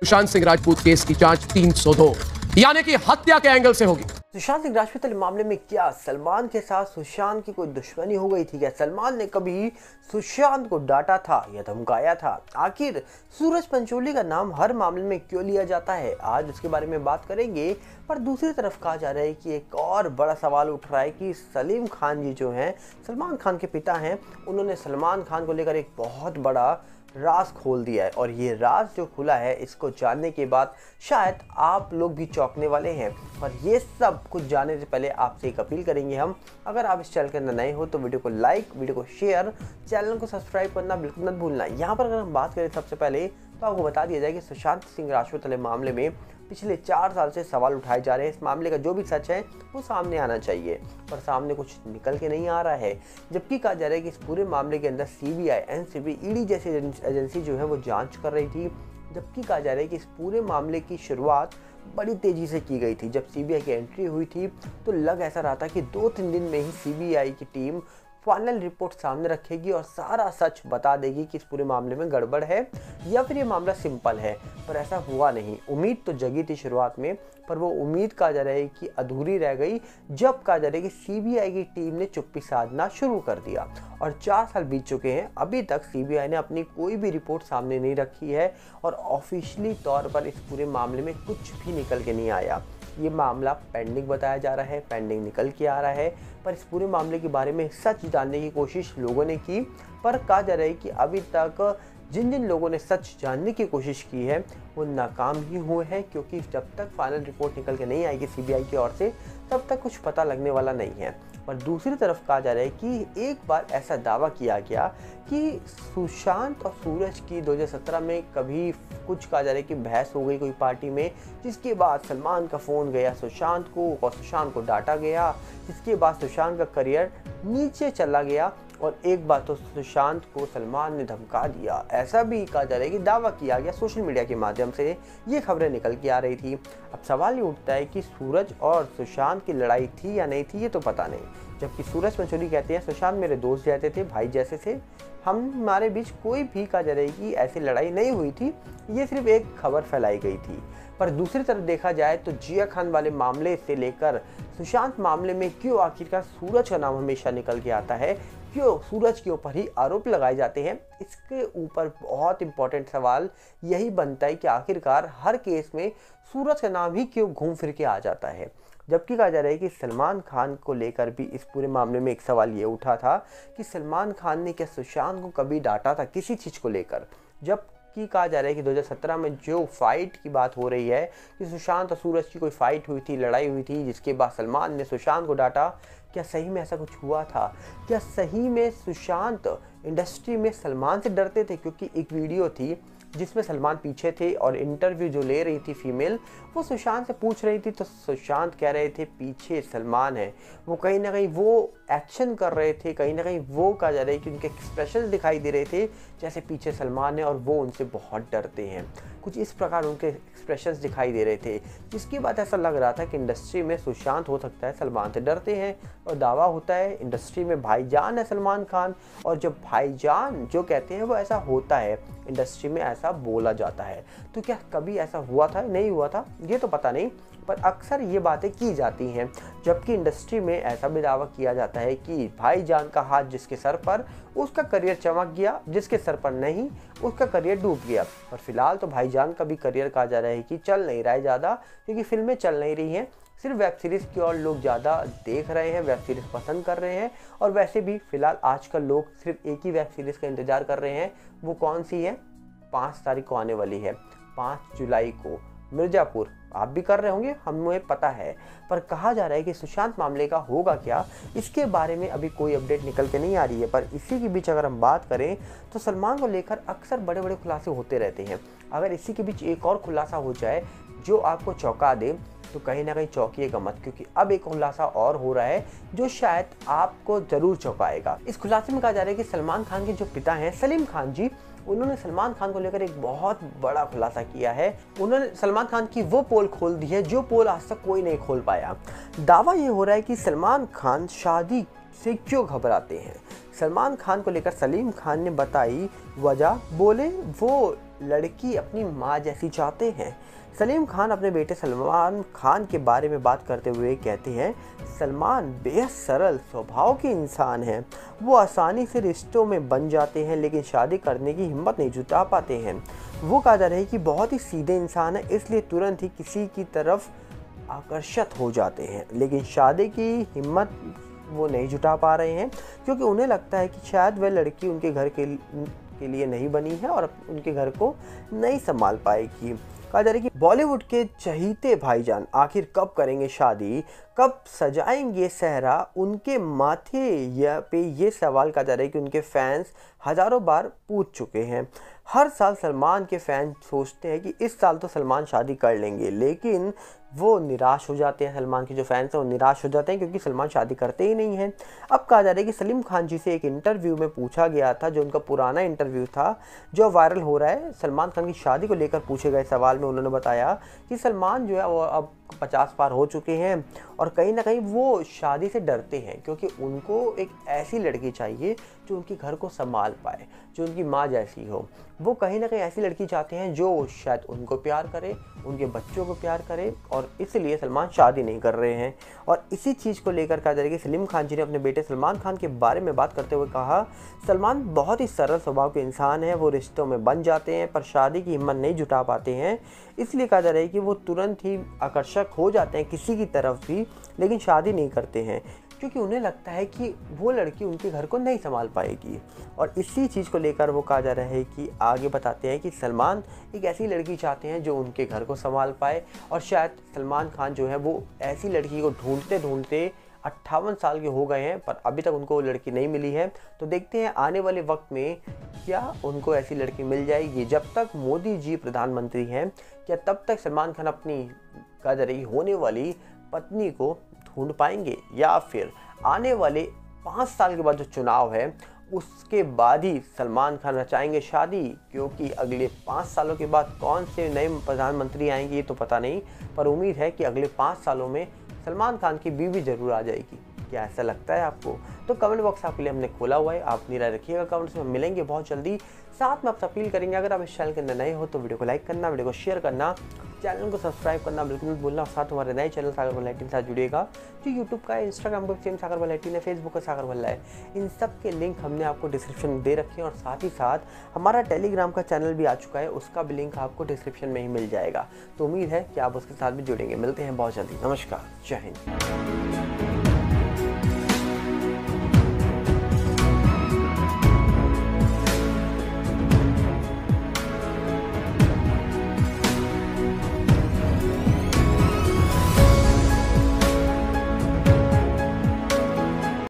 Sushant Singh Rajput case की जांच 302 यानी कि हत्या के एंगल से होगी। सुशांत सिंह राजपूत मामले में क्या सलमान के साथ सुशांत की कोई दुश्मनी हो गई थी? क्या सलमान ने कभी सुशांत को डांटा था या धमकाया था? आखिर सूरज पंचोली का नाम हर मामले में क्यों लिया जाता है? आज उसके बारे में बात करेंगे। पर दूसरी तरफ कहा जा रहा है कि एक और बड़ा सवाल उठ रहा है कि सलीम खान जी जो हैं, सलमान खान के पिता हैं, उन्होंने सलमान खान को लेकर एक बहुत बड़ा राज खोल दिया है। और ये राज जो खुला है, इसको जानने के बाद शायद आप लोग भी चौंकने वाले हैं। और ये सब कुछ जानने से पहले आपसे एक अपील करेंगे हम, अगर आप इस चैनल के अंदर नए हो तो वीडियो को लाइक, वीडियो को शेयर, चैनल को सब्सक्राइब करना बिल्कुल मत भूलना। यहाँ पर अगर हम बात करें सबसे पहले तो आपको बता दिया जाए कि सुशांत सिंह राजपूत मामले में पिछले 4 साल से सवाल उठाए जा रहे हैं। इस मामले का जो भी सच है वो सामने आना चाहिए, पर सामने कुछ निकल के नहीं आ रहा है। जबकि कहा जा रहा है कि इस पूरे मामले के अंदर सीबीआई, एनसीबी, ईडी जैसी एजेंसी जो है वो जांच कर रही थी। जबकि कहा जा रहा है कि इस पूरे मामले की शुरुआत बड़ी तेजी से की गई थी। जब सीबीआई की एंट्री हुई थी तो लग ऐसा रहा था कि 2-3 दिन में ही सीबीआई की टीम फाइनल रिपोर्ट सामने रखेगी और सारा सच बता देगी कि इस पूरे मामले में गड़बड़ है या फिर ये मामला सिंपल है। पर ऐसा हुआ नहीं। उम्मीद तो जगी थी शुरुआत में, पर वो उम्मीद कहा जा रहा है कि अधूरी रह गई जब कहा जा रहा है कि सीबीआई की टीम ने चुप्पी साधना शुरू कर दिया। और 4 साल बीत चुके हैं, अभी तक सीबीआई ने अपनी कोई भी रिपोर्ट सामने नहीं रखी है और ऑफिशियली तौर पर इस पूरे मामले में कुछ भी निकल के नहीं आया। ये मामला पेंडिंग बताया जा रहा है, पेंडिंग निकल के आ रहा है। पर इस पूरे मामले के बारे में सच जानने की कोशिश लोगों ने की, पर कहा जा रहा है कि अभी तक जिन जिन लोगों ने सच जानने की कोशिश की है वो नाकाम ही हुए हैं, क्योंकि जब तक फाइनल रिपोर्ट निकल के नहीं आएगी सीबीआई की ओर से तब तक कुछ पता लगने वाला नहीं है। पर दूसरी तरफ कहा जा रहा है कि एक बार ऐसा दावा किया गया कि सुशांत और सूरज की 2017 में कभी कुछ कहा जा रहा है कि बहस हो गई कोई पार्टी में, जिसके बाद सलमान का फ़ोन गया सुशांत को और सुशांत को डांटा गया, जिसके बाद सुशांत का करियर नीचे चला गया और एक बार तो सुशांत को सलमान ने धमका दिया। ऐसा भी कहा जा रहा है कि दावा किया गया सोशल मीडिया के माध्यम से, ये खबरें निकल के आ रही थी। अब सवाल ये उठता है कि सूरज और सुशांत की लड़ाई थी या नहीं थी, ये तो पता नहीं। जबकि सूरज पंचोली कहते हैं सुशांत मेरे दोस्त जैसे थे, भाई जैसे थे, हमारे बीच कोई भी कहा जा रहा है कि ऐसी लड़ाई नहीं हुई थी, ये सिर्फ एक खबर फैलाई गई थी। पर दूसरी तरफ देखा जाए तो जिया खान वाले मामले से लेकर सुशांत मामले में क्यों आखिरकार सूरज का नाम हमेशा निकल के आता है, क्यों सूरज के ऊपर ही आरोप लगाए जाते हैं, इसके ऊपर बहुत इंपॉर्टेंट सवाल यही बनता है कि आखिरकार हर केस में सूरज का नाम ही क्यों घूम फिर के आ जाता है। जबकि कहा जा रहा है कि सलमान खान को लेकर भी इस पूरे मामले में एक सवाल ये उठा था कि सलमान खान ने क्या सुशांत को कभी डांटा था किसी चीज़ को लेकर। जबकि कहा जा रहा है कि 2017 में जो फाइट की बात हो रही है कि सुशांत और सूरज की कोई फाइट हुई थी, लड़ाई हुई थी, जिसके बाद सलमान ने सुशांत को डांटा, क्या सही में ऐसा कुछ हुआ था? क्या सही में सुशांत इंडस्ट्री में सलमान से डरते थे? क्योंकि एक वीडियो थी जिसमें सलमान पीछे थे और इंटरव्यू जो ले रही थी फीमेल, वो सुशांत से पूछ रही थी, तो सुशांत कह रहे थे पीछे सलमान है। वो कहीं ना कहीं वो एक्शन कर रहे थे, कहीं ना कहीं वो कहा जा रहा है कि उनके एक्सप्रेशन दिखाई दे रहे थे जैसे पीछे सलमान है और वो उनसे बहुत डरते हैं। कुछ इस प्रकार उनके एक्सप्रेशंस दिखाई दे रहे थे, जिसकी बात ऐसा लग रहा था कि इंडस्ट्री में सुशांत हो सकता है सलमान से डरते हैं। और दावा होता है इंडस्ट्री में भाईजान है सलमान खान, और जब भाईजान जो कहते हैं वो ऐसा होता है, इंडस्ट्री में ऐसा बोला जाता है। तो क्या कभी ऐसा हुआ था, नहीं हुआ था, ये तो पता नहीं, पर अक्सर ये बातें की जाती हैं। जबकि इंडस्ट्री में ऐसा भी दावा किया जाता है कि भाईजान का हाथ जिसके सर पर उसका करियर चमक गया, जिसके सर पर नहीं उसका करियर डूब गया। और फिलहाल तो भाईजान का भी करियर कहा जा रहा है कि चल नहीं रहा है ज़्यादा, क्योंकि फिल्में चल नहीं रही हैं, सिर्फ वेब सीरीज़ की और लोग ज़्यादा देख रहे हैं, वेब सीरीज़ पसंद कर रहे हैं। और वैसे भी फिलहाल आजकल लोग सिर्फ एक ही वेब सीरीज़ का इंतज़ार कर रहे हैं, वो कौन सी है? 5 तारीख को आने वाली है, 5 जुलाई को, मिर्ज़ापुर। आप भी कर रहे होंगे, हमें पता है। पर कहा जा रहा है कि सुशांत मामले का होगा क्या, इसके बारे में अभी कोई अपडेट निकल के नहीं आ रही है। पर इसी के बीच अगर हम बात करें तो सलमान को लेकर अक्सर बड़े बड़े खुलासे होते रहते हैं। अगर इसी के बीच एक और खुलासा हो जाए जो आपको चौंका दे तो कहीं ना कहीं चौंकिएगा मत, क्योंकि अब एक खुलासा और हो रहा है जो शायद आपको जरूर चौंकाएगा। इस खुलासे में कहा जा रहा है कि सलमान खान के जो पिता हैं सलीम खान जी, उन्होंने सलमान खान को लेकर एक बहुत बड़ा खुलासा किया है। उन्होंने सलमान खान की वो पोल खोल दी है जो पोल आज तक कोई नहीं खोल पाया। दावा ये हो रहा है कि सलमान खान शादी से क्यों घबराते हैं। सलमान खान को लेकर सलीम खान ने बताई वजह, बोले वो लड़की अपनी माँ जैसी चाहते हैं। सलीम खान अपने बेटे सलमान खान के बारे में बात करते हुए कहते हैं, सलमान बेहद सरल स्वभाव के इंसान हैं। वो आसानी से रिश्तों में बन जाते हैं लेकिन शादी करने की हिम्मत नहीं जुटा पाते हैं। वो कहा जा रहा है कि बहुत ही सीधे इंसान है, इसलिए तुरंत ही किसी की तरफ आकर्षित हो जाते हैं, लेकिन शादी की हिम्मत वो नहीं जुटा पा रहे हैं क्योंकि उन्हें लगता है कि शायद वह लड़की उनके घर के लिए नहीं बनी है और उनके घर को नहीं संभाल पाएगी। कहा जा रहा है कि बॉलीवुड के चहीते भाईजान आखिर कब करेंगे शादी, कब सजाएंगे सेहरा उनके माथे या पे, ये सवाल कहा जा रहा है कि उनके फैंस हजारों बार पूछ चुके हैं। हर साल सलमान के फैन सोचते हैं कि इस साल तो सलमान शादी कर लेंगे, लेकिन वो निराश हो जाते हैं। सलमान के जो फैंस हैं वो निराश हो जाते हैं क्योंकि सलमान शादी करते ही नहीं हैं। अब कहा जा रहा है कि सलीम खान जी से एक इंटरव्यू में पूछा गया था, जो उनका पुराना इंटरव्यू था जो वायरल हो रहा है, सलमान खान की शादी को लेकर पूछे गए सवाल में उन्होंने बताया कि सलमान जो है वो अब 50 पार हो चुके हैं और कहीं ना कहीं वो शादी से डरते हैं क्योंकि उनको एक ऐसी लड़की चाहिए जो उनके घर को संभाल पाए, जो उनकी माँ जैसी हो। वो कहीं ना कहीं ऐसी लड़की चाहते हैं जो शायद उनको प्यार करे, उनके बच्चों को प्यार करे, और इसलिए सलमान शादी नहीं कर रहे हैं। और इसी चीज़ को लेकर कहा जा रहा है कि सलीम खान जी ने अपने बेटे सलमान खान के बारे में बात करते हुए कहा, सलमान बहुत ही सरल स्वभाव के इंसान हैं, वो रिश्तों में बन जाते हैं पर शादी की हिम्मत नहीं जुटा पाते हैं, इसलिए कहा जा रहा है कि वो तुरंत ही आकर्षक हो जाते हैं किसी की तरफ भी, लेकिन शादी नहीं करते हैं क्योंकि उन्हें लगता है कि वो लड़की उनके घर को नहीं संभाल पाएगी। और इसी चीज़ को लेकर वो कहा जा रहा है कि आगे बताते हैं कि सलमान एक ऐसी लड़की चाहते हैं जो उनके घर को संभाल पाए, और शायद सलमान खान जो है वो ऐसी लड़की को ढूंढते ढूंढते 58 साल के हो गए हैं पर अभी तक उनको वो लड़की नहीं मिली है। तो देखते हैं आने वाले वक्त में क्या उनको ऐसी लड़की मिल जाएगी। जब तक मोदी जी प्रधानमंत्री हैं, क्या तब तक सलमान खान अपनी कहा जा रही होने वाली पत्नी को ढूंढ पाएंगे, या फिर आने वाले 5 साल के बाद जो चुनाव है उसके बाद ही सलमान खान रचाएंगे शादी? क्योंकि अगले 5 सालों के बाद कौन से नए प्रधानमंत्री आएंगे ये तो पता नहीं, पर उम्मीद है कि अगले 5 सालों में सलमान खान की बीवी जरूर आ जाएगी। क्या ऐसा लगता है आपको? तो कमेंट बॉक्स आपके लिए हमने खोला हुआ है, आप अपनी राय रखिएगा कमेंट्स में। मिलेंगे बहुत जल्दी। साथ में आपसे अपील करेंगे, अगर आप इस चैनल के अंदर नए हो तो वीडियो को लाइक करना, वीडियो को शेयर करना, चैनल को सब्सक्राइब करना बिल्कुल मत भूलना। साथ हमारे नए चैनल सागर भल्ला 18 के साथ जुड़िएगा, जो यूट्यूब का है, इंस्टाग्राम का सेम सागर भल्ला 18 है, फेसबुक का सागर भल्ला है। इन सब के लिंक हमने आपको डिस्क्रिप्शन में दे रखे हैं, और साथ ही साथ हमारा टेलीग्राम का चैनल भी आ चुका है, उसका भी लिंक आपको डिस्क्रिप्शन में ही मिल जाएगा। तो उम्मीद है कि आप उसके साथ भी जुड़ेंगे। मिलते हैं बहुत जल्दी। नमस्कार, जय हिंद।